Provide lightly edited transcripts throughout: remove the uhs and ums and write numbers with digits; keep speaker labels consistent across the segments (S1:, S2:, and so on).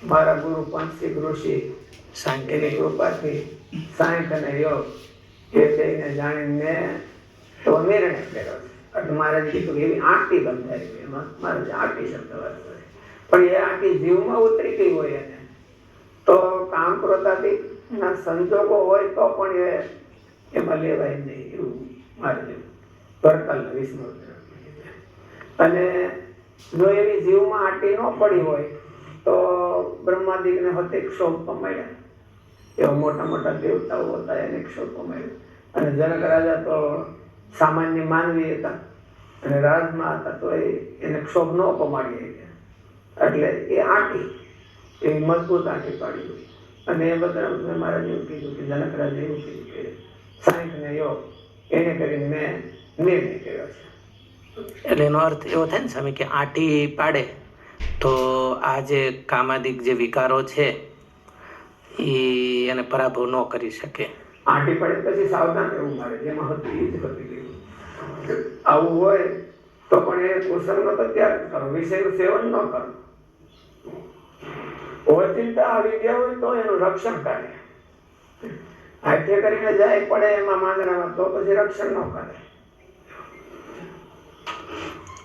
S1: મારા ગુરુ પંચિક ઋષિ એની કૃપાથી સાંખ્ય અને યોગ એ થઈને જાણીને તો નિર્ણય કર્યો છે. એટલે મારે કીધું કે એવી આંટી બંધાઈ એમાં મારે આંટી શબ્દ વાપરે, પણ એ આંટી જીવમાં ઉતરી ગઈ હોય એને તો કામ ક્રોધાથી ના સંજોગો હોય તો પણ એમાં લેવાય નહીં, એવું મારે જેવું ભરતલ વિષ્ણુ. અને જો એવી જીવમાં આંટી ન પડી હોય તો બ્રહ્માદિકને હોતે ક્ષોભ મળ્યા, એવા મોટા મોટા દેવતાઓ હતા એને ક્ષોભ મળ્યો. અને જનક રાજા તો સામાન્ય માનવી હતા અને રાજમાં હતા તો એને ક્ષોભ ન પમાડી ગયા. એટલે એ આંટી એવી મજબૂત આંટી પાડી હોય. અને એ બધા મેં મારા જેવું કીધું કે જનક રાજા એવું કીધું કે સાંખ્ય ને યોગ એને કરીને મેં નિર્ણય કર્યો છે.
S2: એટલે એનો અર્થ એવો થાય ને સ્વામી કે આંટી પાડે તો આ જે કામાદિક જે વિકારો છે એ એને પરાભવ ન કરી શકે.
S1: આંટી પડે પછી સાવધાન રહેવું મારે, જેમાં હતું એ જ હતી ગયું. આવું હોય તો પણ એ કુસંગનો તો ત્યાગ કરો, વિષયનું સેવન ન કરો. ઓચિંતા આવી ગયા હોય તો એનું રક્ષણ કરે. હાથે કરીને જાય પડે એમાં માંગણામાં તો પછી રક્ષણ ન કરે.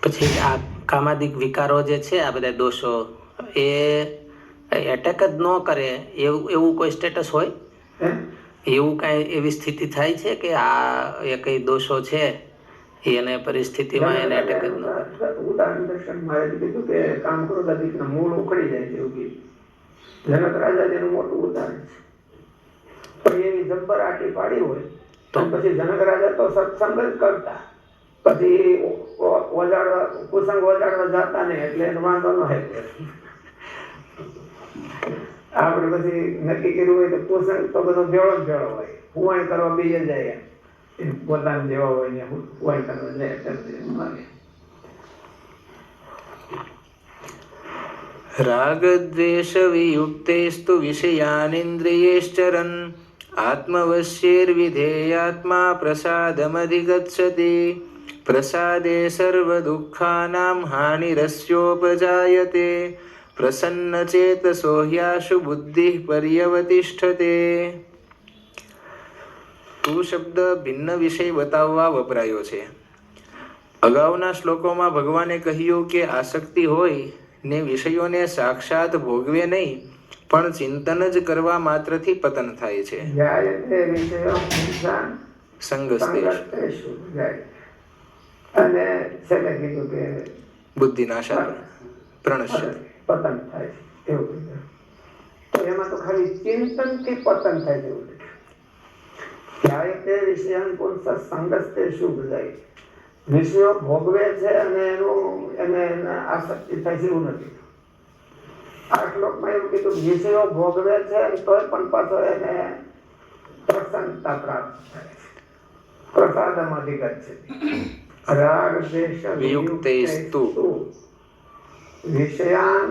S2: પછી આ કામાદિક વિકારો જે છે આ બધા દોષો એ એટેક જ ન કરે એવું કોઈ સ્ટેટસ હોય? એવું કાંઈ એવી સ્થિતિ થાય છે કે આ એ કઈ દોષો છે એને પરિસ્થિતિમાં એને એટેક જ ન કરે?
S1: ઉદાહરણ દર્શન મારે કીધું કે કામ ક્રોધાદિકના મૂળ ઉખડી જાય છે એવું કીધું. જનક રાજા જેનું મોટું ઉદાહરણ છે. પણ એવી જબ્બર આંટી પાડી હોય તો પછી જનક રાજા તો સત્સંગ જ કરતા, પછી ઓજાડવા કુસંગ ઓજાડવા જતા નહીં, એટલે એનો વાંધો ન હોય. આપણે પછી નક્કી કર્યું હોય તો કુસંગ તો બધો ભેળો જ ભેળો હોય, હુવાઈ કરવા બીજે જાય પોતાના જેવા હોય ને હુવાઈ કરવા જાય.
S2: રાગદ્વેષ વિયુક્તેસ્તુ વિષયાનિન્દ્રિયૈશ્ચરન આત્મવશ્યૈર્વિધેયાત્મા પ્રસાદમધિગચ્છતિ પ્રસાદે સર્વદુઃખાનાં હાનિરસ્યોપજાયતે પ્રસન્નચેતસો હ્યાશુ બુદ્ધિ પર્યવતિષ્ઠતે. તું શબ્દ ભિન્ન વિષય બતાવવા વપરાયો છે. અગાઉના શ્લોકોમાં ભગવાને કહ્યું કે આસક્તિ હોય ને વિષયોને સાક્ષાત ભોગવે નહીં પણ ચિંતન જ કરવા માત્રથી પતન થાય છે.
S1: અને છેલ્લે કીધું કે
S2: બુદ્ધિનાશાત પ્રણશ્યતિ
S1: પતન થાય છે એવું કીધું. તો એમાં તો ખાલી ચિંતનથી પતન થાય છે એવું. ધ્યાયતે વિષયાન પુરુષ સંગસ્તે શુભ જાય. વિષયો ભોગવે છે અને એને આસક્તિ થાય છે એવું નથી. આ શ્લોકમાં એવું કીધું વિષયો ભોગવે છે તોય પણ પાછો એને પ્રસન્નતા પ્રાપ્ત થાય છે. પ્રસાદમ અધિગચ્છતિ રાગ દ્વેષ
S2: વિયુક્તૈસ્તુ
S1: વિષયાન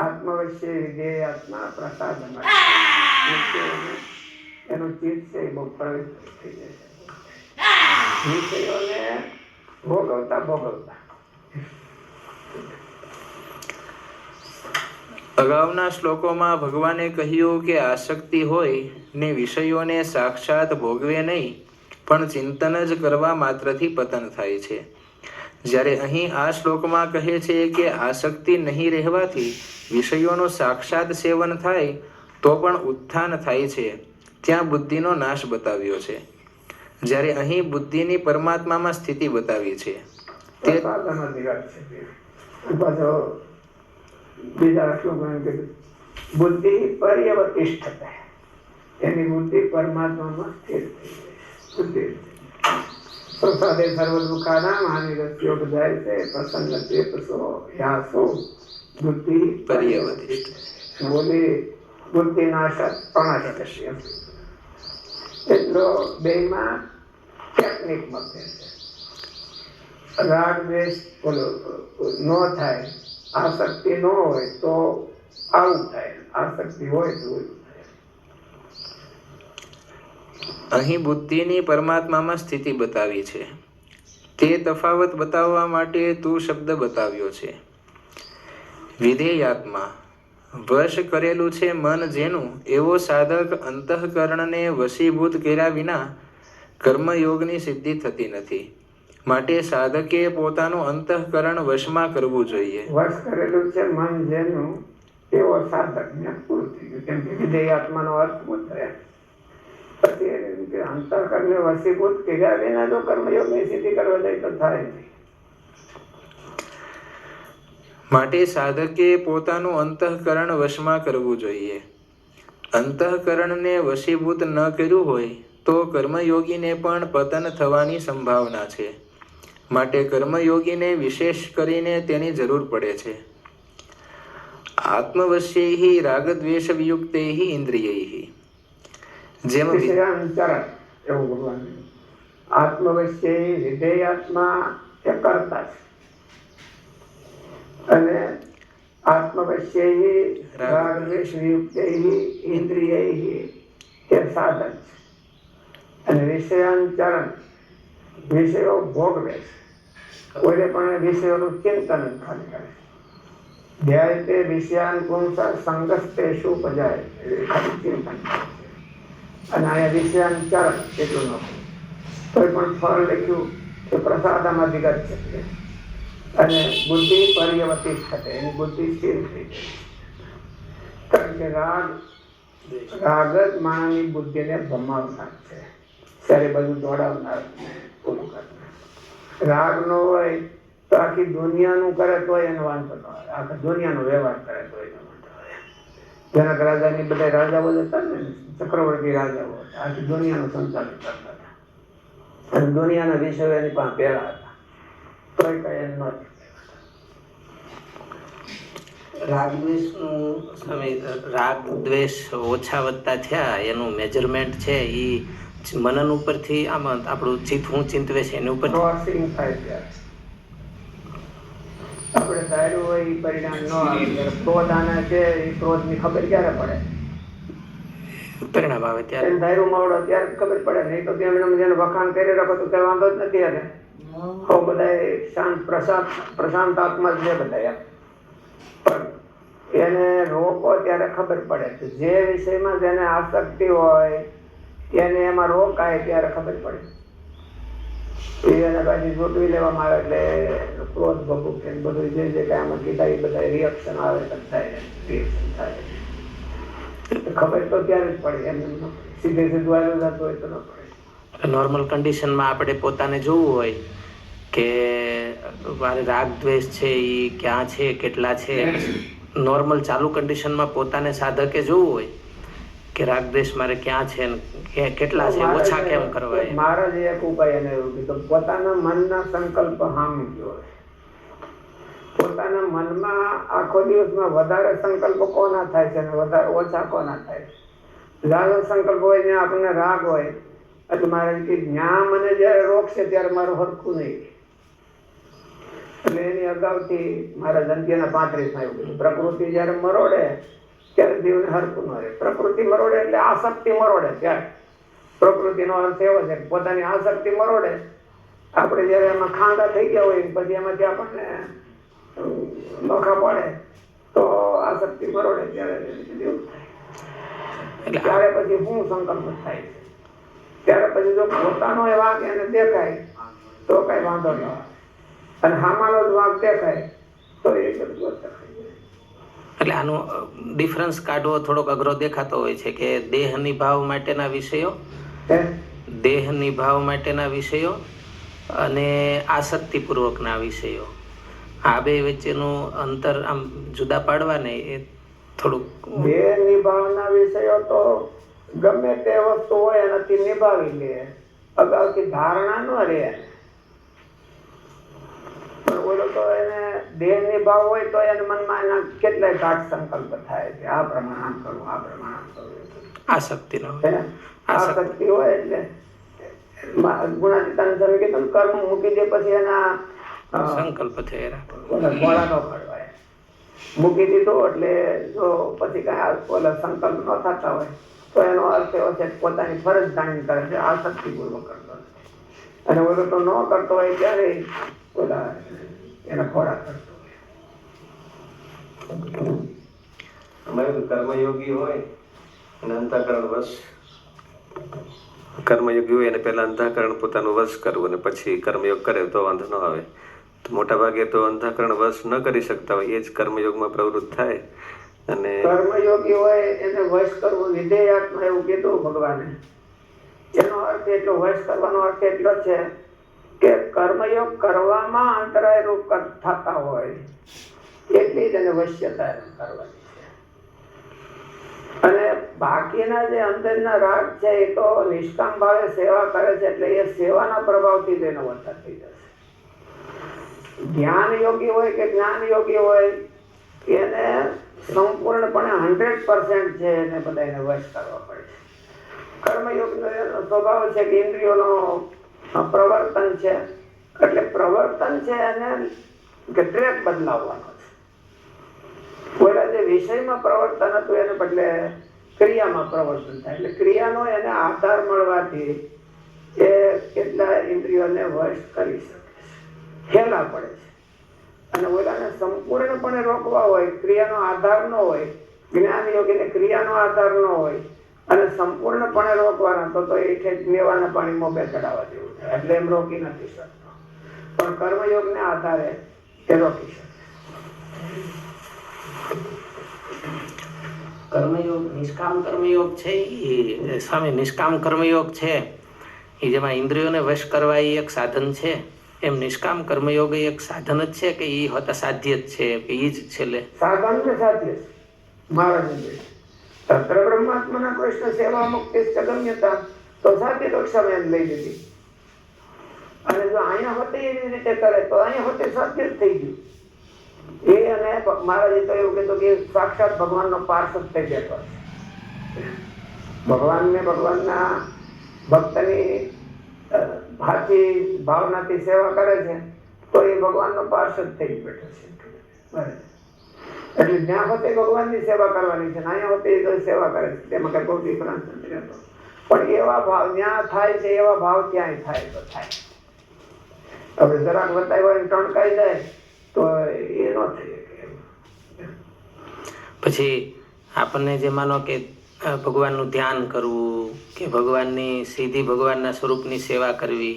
S1: આત્મવશ્ય વિધેયાત્મા પ્રસાદમ. એનું ચિત્ત છે એ બહુ પવિત્ર થઈ જાય છે વિષયોને ભોગવતા ભોગવતા.
S2: અગાઉના શ્લોકોમાં ભગવાને કહ્યું કે આસક્તિ હોય ને વિષયોને સાક્ષાત ભોગવે નહીં પણ ચિંતન જ કરવા માત્રથી પતન થાય છે. જ્યારે અહીં આ શ્લોકમાં કહે છે કે આસક્તિ નહીં રહેવાથી વિષયોનું સાક્ષાત સેવન થાય તો પણ ઉત્થાન થાય છે, ત્યાં બુદ્ધિનો નાશ બતાવ્યો છે. જ્યારે અહીં બુદ્ધિની પરમાત્મામાં સ્થિતિ બતાવી છે તે
S1: બીજા શ્લોકમાં બુદ્ધિ પર્યવતિષ્ઠતે, એની બુદ્ધિ પરમાત્મામાં સ્થિર થઈ પ્રસાદે સર્વ દુઃખાનાં હાનિરસ્યોપજાયતે પ્રસન્ન ચેતસો યાસો બુદ્ધિ પર્યવતિષ્ઠતે. બુદ્ધિ નાશક પ્રણશ્યતિ. એટલો બેમાં ટેકનિક મતે છે. રાગ દ્વેષ ન થાય, આસક્તિ ન હોય તો આવું થાય, આસક્તિ હોય તો
S2: અહીં બુદ્ધિની પરમાત્મામાં સ્થિતિ બતાવી છે. તે તફાવત બતાવવા માટે તું શબ્દ બતાવ્યો છે. વિધેયાત્મા વશ કરેલું છે મન જેનું, એવો સાધક અંતઃકરણને વશીભૂત કર્યા વિના કર્મયોગની સિદ્ધિ થતી નથી. માટે સાધકે પોતાનું અંતઃકરણ વશમાં કરવું જોઈએ.
S1: વશ કરેલું છે મન જેનું એવો સાધક ને પૂરું થઈ ગયું. કેમ કે વિધેયાત્માનો અર્થ શું થયા? પછી એને કે અંતઃકરણને વશીભૂત કર્યા વિના જો કર્મયોગની સિદ્ધિ કરવા જાય તો થાય નહીં.
S2: માટે સાધકે પોતાનું અંતઃકરણ વશમાં કરવું જોઈએ. અંતઃકરણને વશીભૂત ન કર્યું હોય તો કર્મયોગીને પણ પતન થવાની સંભાવના છે. માટે કર્મયોગીને વિશેષ કરીને તેની જરૂર પડે છે. આત્મવશ્યૈ રાગદ્વેષ વિયુક્તૈ ઇન્દ્રિયૈ. જેમ
S1: વિષયાંતરણ એવું બોલવાનું. આત્મવશ્યૈ વિધેયાત્મા એ કરતા છે અને આત્મવશ્યૈ રાગદ્વેષ વિયુક્તૈ ઇન્દ્રિયૈ એ સાધન છે. અને વિષયાંતરણ વિષયો ભોગવે છે. કોઈને પણ વિષયોનું ચિંતન ખાલી કરે છે. ધ્યાય તે વિષયાન પુંસ સંગસ્તે શું પજાય ખાલી ચિંતન કરે છે. અને અહીંયા વિષયાંતરણ એટલું ન કોઈ પણ ફળ લખ્યું કે પ્રસાદમાં અધિગત છે અને બુદ્ધિ પર્યવતી થતે એની બુદ્ધિ સ્થિર થઈ જાય. કારણ કે રાગ જ માણસની બુદ્ધિને ભમાવનાર છે. ત્યારે બધું દોડાવનાર પૂરું કરનાર. રાગ નો હોય તો આખી દુનિયાનું કરે તો એનો વાંધો ન આવે. આખા દુનિયાનો વ્યવહાર કરે તો એનો વાંધો આવે. જનક રાજાની બધા રાજાઓ હતા ને, ચક્રવર્તી રાજાઓ હતા, આખી દુનિયાનું સંચાલન કરતા હતા અને દુનિયાના વિષયો એની પાસે પેલા હતા. તોય કઈ એમ નથી.
S3: રાગ દ્વેષ ઓછા વધતા થયા એનું મેજરમેન્ટ છે એ મનન ઉપરથી આમાં આપણું ચિત્ત હું ચિંતવે છે એની ઉપર
S1: ક્રોસિંગ થાય ત્યારે આપણે ધાર્યું હોય એ પરિણામ ન આવે. ક્રોધ આને છે એ ક્રોધની ખબર ક્યારે પડે?
S3: પરિણામ આવે ત્યારે.
S1: એને ધાર્યું માવડો ત્યારે ખબર પડે. નહીં તો એમને જેને વખાણ કરી રાખો તો કઈ વાંધો જ નથી. એને હો બધા શાંત પ્રશાંત આત્મા જ છે બધા. પણ એને રોકો ત્યારે ખબર પડે કે જે વિષયમાં જેને આસક્તિ હોય એને એમાં રોકાય ત્યારે ખબર પડે. એને પાછી જોટવી લેવામાં આવે એટલે ક્રોધ ભગું કે બધું જે જે કાંઈ આમાં કીધા એ બધા રિએક્શન આવે થાય. રિએક્શન થાય ખબર તો ત્યારે જ પડે. એમ સીધે સીધું આવ્યું જતું હોય તો ન પડે.
S3: નોર્મલ કન્ડિશનમાં આપણે પોતાને જોવું હોય કે મારે રાગ દ્વેષ છે એ ક્યાં છે, કેટલા છે, નોર્મલ ચાલુ કન્ડિશનમાં પોતાને સાધકે જોવું હોય કે રાગ દ્વેષ મારે ક્યાં છે ને કેટલા છે, ઓછા કેમ કરવા.
S1: મારા જે એક ઉપાય એને એવું કીધું, પોતાના મનના સંકલ્પ હામી ગયો. પોતાના મનમાં આખો દિવસમાં વધારે સંકલ્પ કોના થાય છે અને વધારે ઓછા કોના થાય છે. રાગ સંકલ્પ હોય ત્યાં આપણને રાગ હોય એટલે મારે જ્ઞાન મને જયારે રોકશે ત્યારે મારું હરખું નહીં. એટલે એની અગાઉથી મારા જંત્યના 35માં એવું કીધું, પ્રકૃતિ જયારે મરોડે ત્યારે જીવને હરખું ન રહે. પ્રકૃતિ મરોડે એટલે આસક્તિ મરોડે. ત્યારે પ્રકૃતિનો અર્થ એવો છે કે પોતાની આસક્તિ મરોડે. આપણે જયારે એમાં ખાંડા થઈ ગયા હોય પછી એમાંથી આપણને નોખા પડે તો આસક્તિ મરોડે ત્યારે એવું થાય. ત્યારે પછી શું સંકલ્પ થાય છે. ત્યારે પછી જો પોતાનો એ વાંક એને દેખાય તો કઈ વાંધો ન આવે અને હામાનો જ વાંક દેખાય તો એ બધું
S3: એટલે આનો ડિફરન્સ કાઢવો થોડોક અઘરો દેખાતો હોય છે કે દેહ નિભાવ માટેના વિષયો, દેહ નિભાવ માટેના વિષયો અને આસક્તિપૂર્વકના વિષયો, આ બે વચ્ચેનું અંતર આમ જુદા પાડવાને એ થોડુંક.
S1: દેહ નિભાવના વિષયો તો ગમે તે વસ્તુ હોય એનાથી નિભાવી લે, અગાઉથી ધારણા ન રહે. બોલો તો એને દેહ નિભાવ હોય તો એને મનમાં એના કેટલાય ઘાટ સંકલ્પ થાય છે. આ પ્રમાણે આમ કરવું, આ પ્રમાણે આમ કરવું.
S3: આસક્તિ ન હોય.
S1: આસક્તિ હોય એટલે ગુણાતીતાન સ્વામી કીધું કર્મ મૂકી દે પછી એના
S3: સંકલ્પ થઈ
S1: ગોળા નો ખડવાય. મૂકી દીધો એટલે જો પછી કઈ ઓલા સંકલ્પ ન થતા હોય તો એનો અર્થ એવો છે પોતાની ફરજ જાણીને કરે છે, આસક્તિપૂર્વક કરતો નથી. અને ઓલો તો ન કરતો હોય ત્યારે ઓલા એના ખોરાક કરતો હોય.
S4: અમારે કર્મયોગી હોય અને અંતઃકરણ વશ, કર્મયોગી હોય અને પહેલા અંતઃકરણ પોતાનું વશ કરવું અને પછી કર્મયોગ કરે તો વાંધો ન આવે. તો મોટા ભાગે તો અંતઃકરણ વશ ન કરી શકતા હોય એ જ કર્મયોગમાં પ્રવૃત્ત થાય. અને
S1: કર્મયોગી હોય એને વશ કરવું વિધેયાત્મા એવું કીધું ભગવાને. એનો અર્થ એટલો વશ કરવાનો અર્થ એટલો છે કે કર્મયોગ કરવામાં અંતરાય રૂપ થતા હોય એટલી જ એને વશ્યતા કરવાની છે. અને બાકીના જે અંદરના રાગ છે એ તો નિષ્કામ ભાવે સેવા કરે છે એટલે એ સેવાના પ્રભાવથી જ એનો વર્તન થઈ જશે. જ્ઞાન યોગી હોય કે જ્ઞાન યોગી હોય એને સંપૂર્ણપણે 100% છે એને બધા એને વશ કરવા પડે છે. કર્મયોગનો એનો સ્વભાવ છે કે ઇન્દ્રિયોનો પ્રવર્તન છે એટલે પ્રવર્તન છે એને કે ટ્રેક બદલાવવાનો છે. પહેલા જે વિષયમાં પ્રવર્તન હતું એને બદલે ક્રિયામાં પ્રવર્તન થાય એટલે ક્રિયાનો એને આધાર મળવાથી એ કેટલા ઇન્દ્રિયોને વશ કરી શકે છે, હેલા પડે છે. અને ઓલાને સંપૂર્ણપણે રોકવા હોય, ક્રિયાનો આધાર ન હોય, જ્ઞાન યોગીને ક્રિયાનો આધાર ન હોય અને સંપૂર્ણપણે રોકવાના તો એ ઠેક મેવાના પાણી મોભે ચડાવવા જેવું થાય એટલે એમ રોકી નથી શકતો. પણ કર્મયોગને આધારે એ રોકી શકે.
S3: કર્મયોગ, નિષ્કામ કર્મયોગ છે એ સ્વામી, નિષ્કામ કર્મયોગ છે એ જેમાં ઇન્દ્રિયોને વશ કરવા એ એક સાધન છે, એમ નિષ્કામ કર્મયોગ એ એક સાધન જ છે કે એ હોતા સાધ્ય જ છે કે એ જ છેલ્લે
S1: સાધન ને સાધ્ય છે. મહારાજ તત્ર બ્રહ્માત્માના કૃષ્ણ સેવા મુક્તિ ગમ્યતા તો સાધ્ય કક્ષામાં એમ લઈ લીધી. અને જો અહીંયા હોતે એવી રીતે કરે તો અહીંયા હોતે સાધ્ય જ થઈ ગયું. એ અને મહારાજે તો એવું કીધું કે સાક્ષાત ભગવાનનો પાર્ષદ થઈ બેઠો છે. ભગવાનને ભગવાનના ભક્તની ભાતી ભાવનાથી સેવા કરે છે તો એ ભગવાનનો પાર્ષદ થઈ બેઠો છે. એટલે જ્યાં હોતે ભગવાનની સેવા કરવાની છે, અહીંયા હોતે સેવા કરે છે, તેમાં કઈ કોઈ ડિફરન્સ નથી રહેતો. પણ એવા ભાવ જ્યાં થાય છે એવા ભાવ ક્યાંય થાય તો થાય. હવે જરાક બતાવ્યો હોય ટણકાઈ જાય તો એ ન થઈ શકે.
S3: પછી આપણને જે માનો કે ભગવાનનું ધ્યાન કરવું કે ભગવાનની સીધી ભગવાનના સ્વરૂપની સેવા કરવી